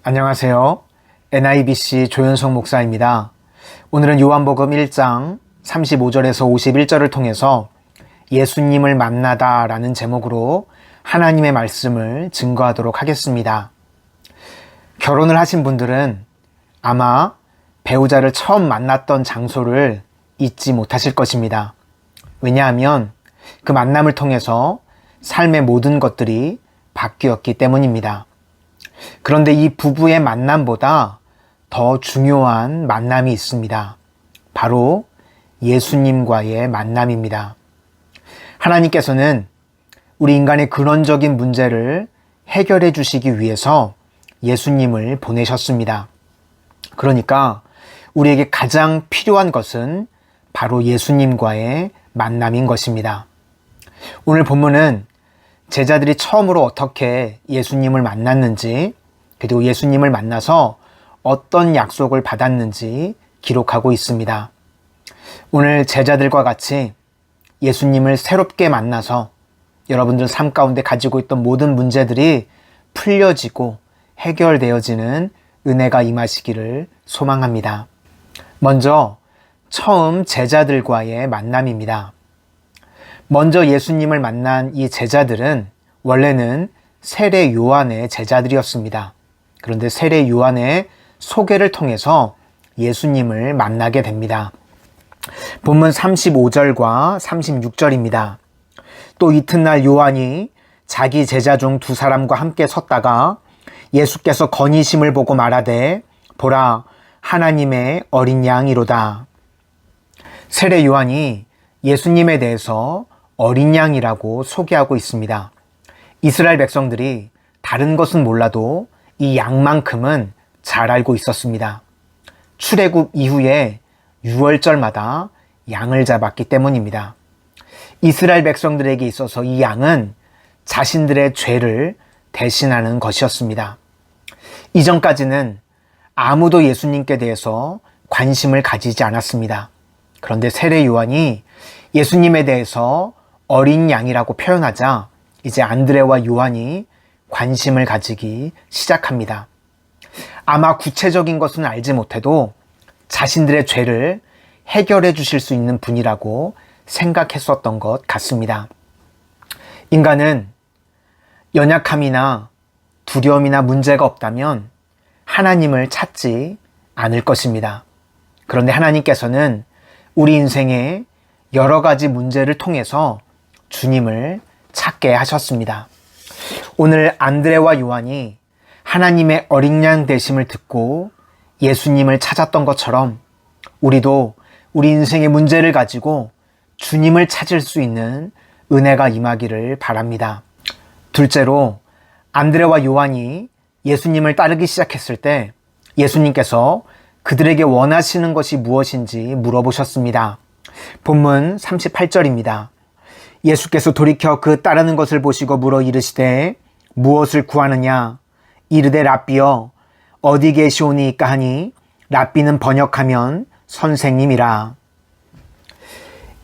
안녕하세요. NIBC 조현성 목사입니다. 오늘은 요한복음 1장 35절에서 51절을 통해서 예수님을 만나다 라는 제목으로 하나님의 말씀을 증거하도록 하겠습니다. 결혼을 하신 분들은 아마 배우자를 처음 만났던 장소를 잊지 못하실 것입니다. 왜냐하면 그 만남을 통해서 삶의 모든 것들이 바뀌었기 때문입니다. 그런데 이 부부의 만남보다 더 중요한 만남이 있습니다. 바로 예수님과의 만남입니다. 하나님께서는 우리 인간의 근원적인 문제를 해결해 주시기 위해서 예수님을 보내셨습니다. 그러니까 우리에게 가장 필요한 것은 바로 예수님과의 만남인 것입니다. 오늘 본문은 제자들이 처음으로 어떻게 예수님을 만났는지, 그리고 예수님을 만나서 어떤 약속을 받았는지 기록하고 있습니다. 오늘 제자들과 같이 예수님을 새롭게 만나서 여러분들 삶 가운데 가지고 있던 모든 문제들이 풀려지고 해결되어지는 은혜가 임하시기를 소망합니다. 먼저 처음 제자들과의 만남입니다. 먼저 예수님을 만난 이 제자들은 원래는 세례 요한의 제자들이었습니다. 그런데 세례 요한의 소개를 통해서 예수님을 만나게 됩니다. 본문 35절과 36절입니다. 또 이튿날 요한이 자기 제자 중 두 사람과 함께 섰다가 예수께서 건의심을 보고 말하되 보라 하나님의 어린 양이로다. 세례 요한이 예수님에 대해서 어린 양이라고 소개하고 있습니다. 이스라엘 백성들이 다른 것은 몰라도 이 양만큼은 잘 알고 있었습니다. 출애굽 이후에 유월절마다 양을 잡았기 때문입니다. 이스라엘 백성들에게 있어서 이 양은 자신들의 죄를 대신하는 것이었습니다. 이전까지는 아무도 예수님께 대해서 관심을 가지지 않았습니다. 그런데 세례 요한이 예수님에 대해서 어린 양이라고 표현하자 이제 안드레와 요한이 관심을 가지기 시작합니다. 아마 구체적인 것은 알지 못해도 자신들의 죄를 해결해 주실 수 있는 분이라고 생각했었던 것 같습니다. 인간은 연약함이나 두려움이나 문제가 없다면 하나님을 찾지 않을 것입니다. 그런데 하나님께서는 우리 인생에 여러 가지 문제를 통해서 주님을 찾게 하셨습니다. 오늘 안드레와 요한이 하나님의 어린 양 되심을 듣고 예수님을 찾았던 것처럼 우리도 우리 인생의 문제를 가지고 주님을 찾을 수 있는 은혜가 임하기를 바랍니다. 둘째로 안드레와 요한이 예수님을 따르기 시작했을 때 예수님께서 그들에게 원하시는 것이 무엇인지 물어보셨습니다. 본문 38절입니다. 예수께서 돌이켜 그 따르는 것을 보시고 물어 이르시되 무엇을 구하느냐? 이르되 랍비여 어디 계시오니까 하니 랍비는 번역하면 선생님이라.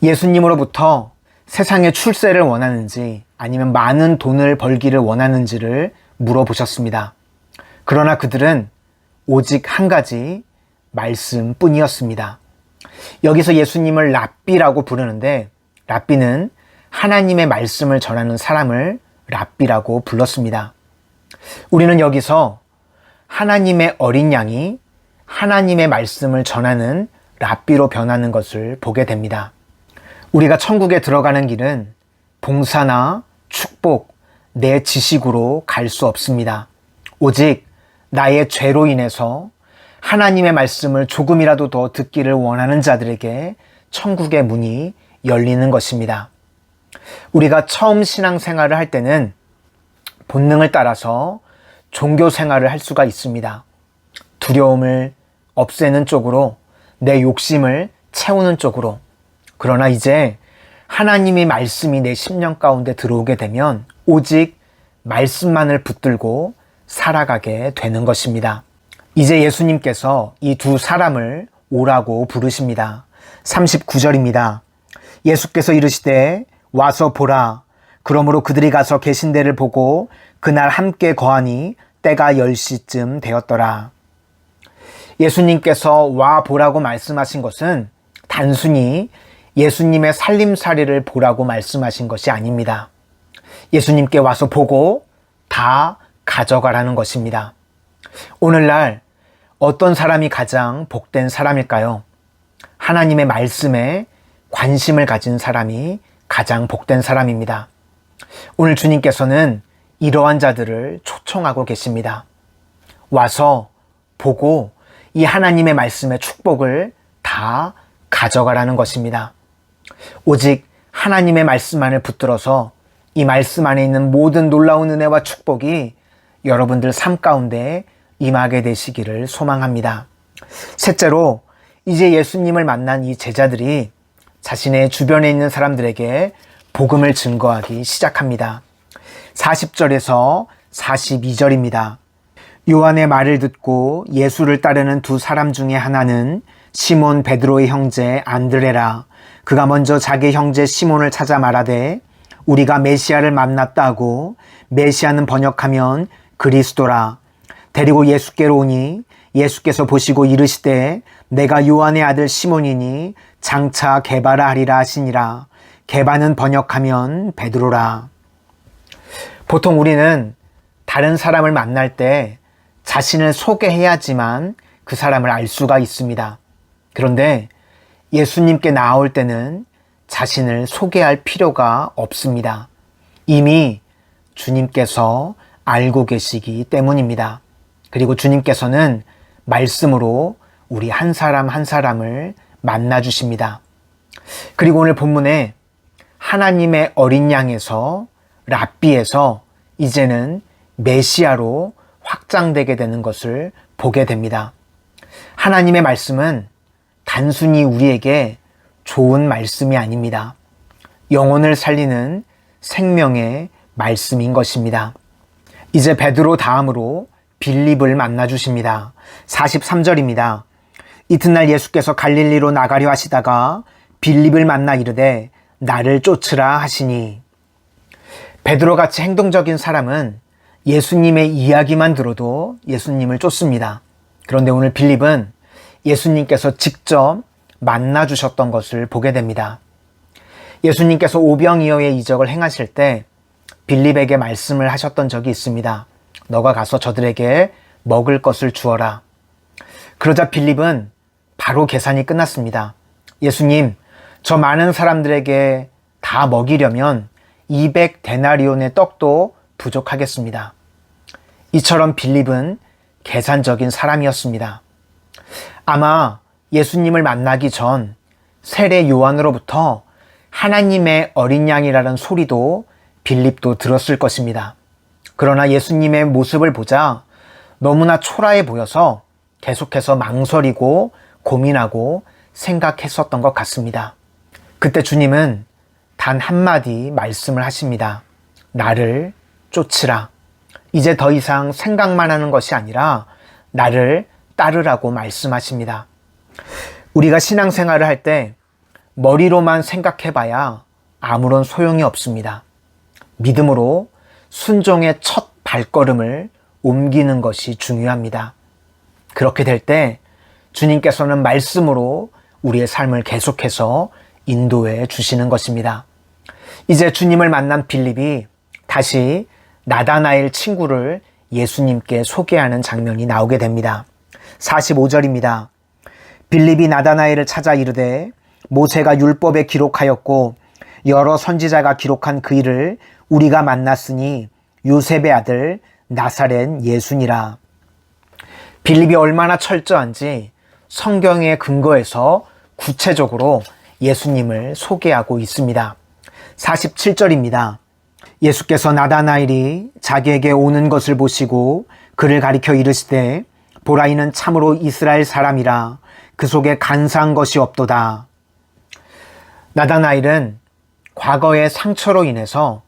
예수님으로부터 세상의 출세를 원하는지 아니면 많은 돈을 벌기를 원하는지를 물어보셨습니다. 그러나 그들은 오직 한 가지 말씀뿐이었습니다. 여기서 예수님을 랍비라고 부르는데 랍비는 하나님의 말씀을 전하는 사람을 랍비라고 불렀습니다. 우리는 여기서 하나님의 어린 양이 하나님의 말씀을 전하는 랍비로 변하는 것을 보게 됩니다. 우리가 천국에 들어가는 길은 봉사나 축복, 내 지식으로 갈 수 없습니다. 오직 나의 죄로 인해서 하나님의 말씀을 조금이라도 더 듣기를 원하는 자들에게 천국의 문이 열리는 것입니다. 우리가 처음 신앙생활을 할 때는 본능을 따라서 종교 생활을 할 수가 있습니다. 두려움을 없애는 쪽으로, 내 욕심을 채우는 쪽으로. 그러나 이제 하나님의 말씀이 내 심령 가운데 들어오게 되면 오직 말씀만을 붙들고 살아가게 되는 것입니다. 이제 예수님께서 이 두 사람을 오라고 부르십니다. 39절입니다. 예수께서 이르시되 와서 보라. 그러므로 그들이 가서 계신 데를 보고 그날 함께 거하니 때가 10시쯤 되었더라. 예수님께서 와 보라고 말씀하신 것은 단순히 예수님의 살림살이를 보라고 말씀하신 것이 아닙니다. 예수님께 와서 보고 다 가져가라는 것입니다. 오늘날 어떤 사람이 가장 복된 사람일까요? 하나님의 말씀에 관심을 가진 사람이 가장 복된 사람입니다. 오늘 주님께서는 이러한 자들을 초청하고 계십니다. 와서 보고 이 하나님의 말씀의 축복을 다 가져가라는 것입니다. 오직 하나님의 말씀만을 붙들어서 이 말씀 안에 있는 모든 놀라운 은혜와 축복이 여러분들 삶 가운데 임하게 되시기를 소망합니다. 셋째로, 이제 예수님을 만난 이 제자들이 자신의 주변에 있는 사람들에게 복음을 증거하기 시작합니다. 40절에서 42절입니다. 요한의 말을 듣고 예수를 따르는 두 사람 중에 하나는 시몬 베드로의 형제 안드레라. 그가 먼저 자기 형제 시몬을 찾아 말하되 우리가 메시아를 만났다 하고, 메시아는 번역하면 그리스도라. 데리고 예수께로 오니 예수께서 보시고 이르시되 내가 요한의 아들 시몬이니 장차 게바라 하리라 하시니라. 게바는 번역하면 베드로라. 보통 우리는 다른 사람을 만날 때 자신을 소개해야지만 그 사람을 알 수가 있습니다. 그런데 예수님께 나아올 때는 자신을 소개할 필요가 없습니다. 이미 주님께서 알고 계시기 때문입니다. 그리고 주님께서는 말씀으로 우리 한 사람 한 사람을 만나주십니다. 그리고 오늘 본문에 하나님의 어린 양에서 랍비에서 이제는 메시아로 확장되게 되는 것을 보게 됩니다. 하나님의 말씀은 단순히 우리에게 좋은 말씀이 아닙니다. 영혼을 살리는 생명의 말씀인 것입니다. 이제 베드로 다음으로 빌립을 만나주십니다. 43절입니다. 이튿날 예수께서 갈릴리로 나가려 하시다가 빌립을 만나 이르되 나를 쫓으라 하시니. 베드로같이 행동적인 사람은 예수님의 이야기만 들어도 예수님을 쫓습니다. 그런데 오늘 빌립은 예수님께서 직접 만나주셨던 것을 보게 됩니다. 예수님께서 오병이어의 이적을 행하실 때 빌립에게 말씀을 하셨던 적이 있습니다. 너가 가서 저들에게 먹을 것을 주어라. 그러자 빌립은 바로 계산이 끝났습니다. 예수님, 저 많은 사람들에게 다 먹이려면 200데나리온의 떡도 부족하겠습니다. 이처럼 빌립은 계산적인 사람이었습니다. 아마 예수님을 만나기 전 세례 요한으로부터 하나님의 어린 양이라는 소리도 빌립도 들었을 것입니다. 그러나 예수님의 모습을 보자 너무나 초라해 보여서 계속해서 망설이고 고민하고 생각했었던 것 같습니다. 그때 주님은 단 한마디 말씀을 하십니다. 나를 쫓으라. 이제 더 이상 생각만 하는 것이 아니라 나를 따르라고 말씀하십니다. 우리가 신앙생활을 할 때 머리로만 생각해봐야 아무런 소용이 없습니다. 믿음으로 순종의 첫 발걸음을 옮기는 것이 중요합니다. 그렇게 될 때 주님께서는 말씀으로 우리의 삶을 계속해서 인도해 주시는 것입니다. 이제 주님을 만난 빌립이 다시 나다나엘 친구를 예수님께 소개하는 장면이 나오게 됩니다. 45절입니다. 빌립이 나다나엘을 찾아 이르되 모세가 율법에 기록하였고 여러 선지자가 기록한 그 일을 우리가 만났으니 요셉의 아들 나사렛 예수니라. 빌립이 얼마나 철저한지 성경의 근거에서 구체적으로 예수님을 소개하고 있습니다. 47절입니다. 예수께서 나다나엘이 자기에게 오는 것을 보시고 그를 가리켜 이르시되 보라 이는 참으로 이스라엘 사람이라 그 속에 간사한 것이 없도다. 나다나엘은 과거의 상처로 인해서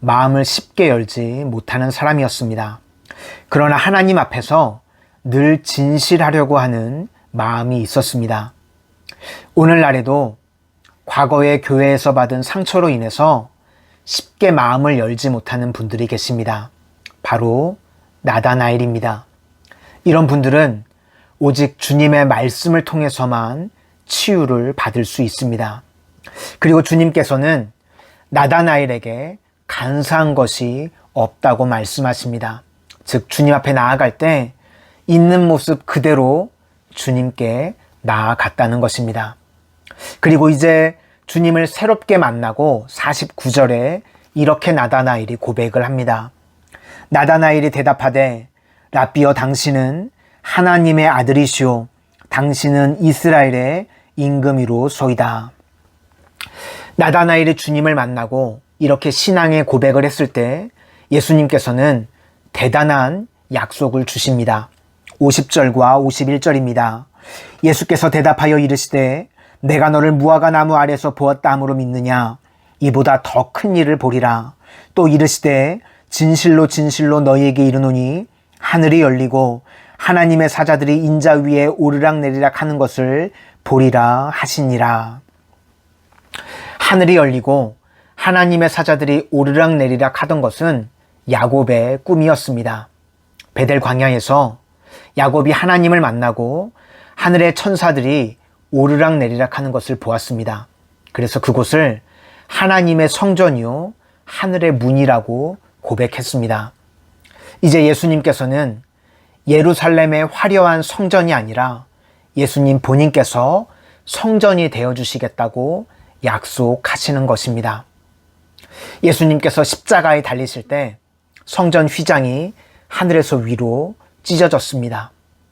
마음을 쉽게 열지 못하는 사람이었습니다. 그러나 하나님 앞에서 늘 진실하려고 하는 마음이 있었습니다. 오늘날에도 과거의 교회에서 받은 상처로 인해서 쉽게 마음을 열지 못하는 분들이 계십니다. 바로 나다나엘입니다. 이런 분들은 오직 주님의 말씀을 통해서만 치유를 받을 수 있습니다. 그리고 주님께서는 나다나엘에게 간사한 것이 없다고 말씀하십니다. 즉 주님 앞에 나아갈 때 있는 모습 그대로 주님께 나아갔다는 것입니다. 그리고 이제 주님을 새롭게 만나고 49절에 이렇게 나다나엘이 고백을 합니다. 나다나엘이 대답하되 랍비여 당신은 하나님의 아들이시오 당신은 이스라엘의 임금이로소이다. 나다나엘이 주님을 만나고 이렇게 신앙의 고백을 했을 때 예수님께서는 대단한 약속을 주십니다. 50절과 51절입니다. 예수께서 대답하여 이르시되 내가 너를 무화과 나무 아래서 보았다 함으로 믿느냐 이보다 더 큰 일을 보리라. 또 이르시되 진실로 진실로 너희에게 이르노니 하늘이 열리고 하나님의 사자들이 인자 위에 오르락내리락 하는 것을 보리라 하시니라. 하늘이 열리고 하나님의 사자들이 오르락내리락 하던 것은 야곱의 꿈이었습니다. 베델 광야에서 야곱이 하나님을 만나고 하늘의 천사들이 오르락내리락 하는 것을 보았습니다. 그래서 그곳을 하나님의 성전이요 하늘의 문이라고 고백했습니다. 이제 예수님께서는 예루살렘의 화려한 성전이 아니라 예수님 본인께서 성전이 되어주시겠다고 약속하시는 것입니다. 예수님께서 십자가에 달리실 때 성전 휘장이 하늘에서 위로 찢어졌습니다.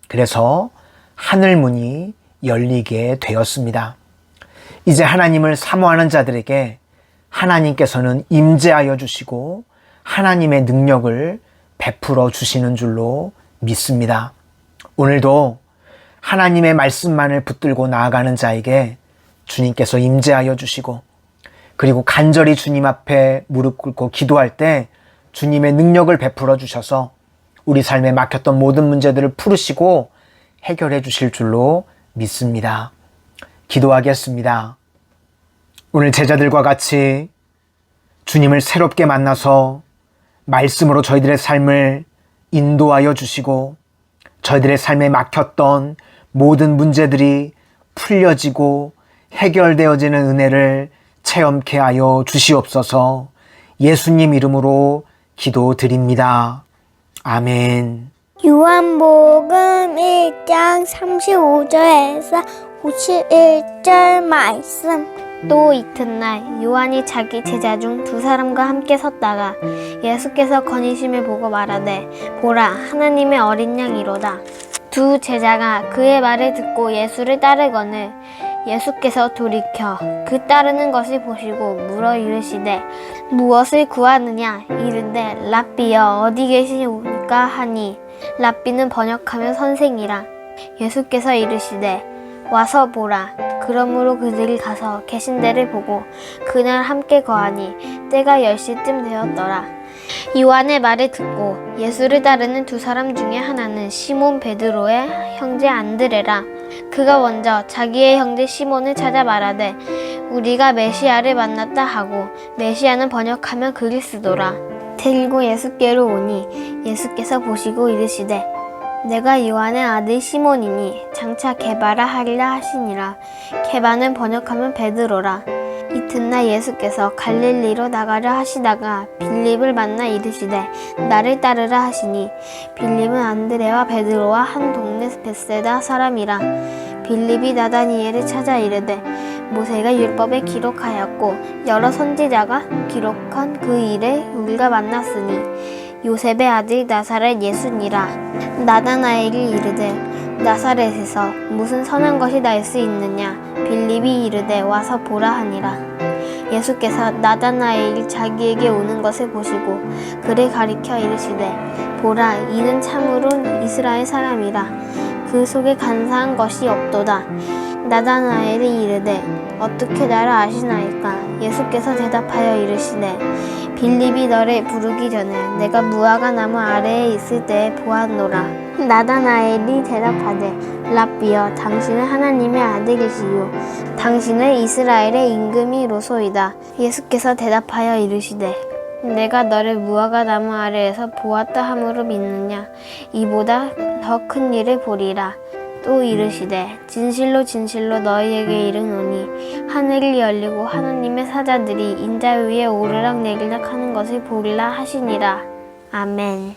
그래서 하늘문이 열리게 되었습니다. 이제 하나님을 사모하는 자들에게 하나님께서는 임재하여 주시고 하나님의 능력을 베풀어 주시는 줄로 믿습니다. 오늘도 하나님의 말씀만을 붙들고 나아가는 자에게 주님께서 임재하여 주시고 그리고 간절히 주님 앞에 무릎 꿇고 기도할 때 주님의 능력을 베풀어 주셔서 우리 삶에 막혔던 모든 문제들을 풀으시고 해결해 주실 줄로 믿습니다. 기도하겠습니다. 오늘 제자들과 같이 주님을 새롭게 만나서 말씀으로 저희들의 삶을 인도하여 주시고 저희들의 삶에 막혔던 모든 문제들이 풀려지고 해결되어지는 은혜를 체험케 하여 주시옵소서. 예수님 이름으로 기도드립니다. 아멘. 요한복음 1장 35절에서 51절 말씀. 또 이튿날 요한이 자기 제자 중 두 사람과 함께 섰다가 예수께서 거니심을 보고 말하되 보라 하나님의 어린 양이로다. 두 제자가 그의 말을 듣고 예수를 따르거늘 예수께서 돌이켜 그 따르는 것을 보시고 물어 이르시되 무엇을 구하느냐 이른데 랍비여 어디 계시오니까 하니 랍비는 번역하면 선생이라. 예수께서 이르시되 와서 보라. 그러므로 그들이 가서 계신 데를 보고 그날 함께 거하니 때가 10시쯤 되었더라. 요한의 말을 듣고 예수를 따르는 두 사람 중에 하나는 시몬 베드로의 형제 안드레라. 그가 먼저 자기의 형제 시몬을 찾아 말하되 우리가 메시아를 만났다 하고 메시아는 번역하면 그리스도라. 데리고 예수께로 오니 예수께서 보시고 이르시되 내가 요한의 아들 시몬이니 장차 게바라 하리라 하시니라. 게바는 번역하면 베드로라. 이튿날 예수께서 갈릴리로 나가려 하시다가 빌립을 만나 이르시되 나를 따르라 하시니 빌립은 안드레와 베드로와 한 동네 벳세다 사람이라. 빌립이 나다니엘을 찾아 이르되 모세가 율법에 기록하였고 여러 선지자가 기록한 그 일에 우리가 만났으니 요셉의 아들 나사렛 예수니라. 나다나엘이 이르되 나사렛에서 무슨 선한 것이 날 수 있느냐. 빌립이 이르되 와서 보라 하니라. 예수께서 나다나엘이 자기에게 오는 것을 보시고 그를 가리켜 이르시되 보라 이는 참으로 이스라엘 사람이라. 그 속에 간사한 것이 없도다. 나다나엘이 이르되 어떻게 나를 아시나이까. 예수께서 대답하여 이르시되 빌립이 너를 부르기 전에 내가 무화과 나무 아래에 있을 때에 보았노라. 나다나엘이 대답하되 랍비여 당신은 하나님의 아들이시요 당신은 이스라엘의 임금이로소이다. 예수께서 대답하여 이르시되 내가 너를 무화과 나무 아래에서 보았다 함으로 믿느냐? 이보다 더 큰 일을 보리라. 또 이르시되 진실로 진실로 너희에게 이르노니 하늘이 열리고 하나님의 사자들이 인자 위에 오르락내리락 하는 것을 보리라 하시니라. 아멘.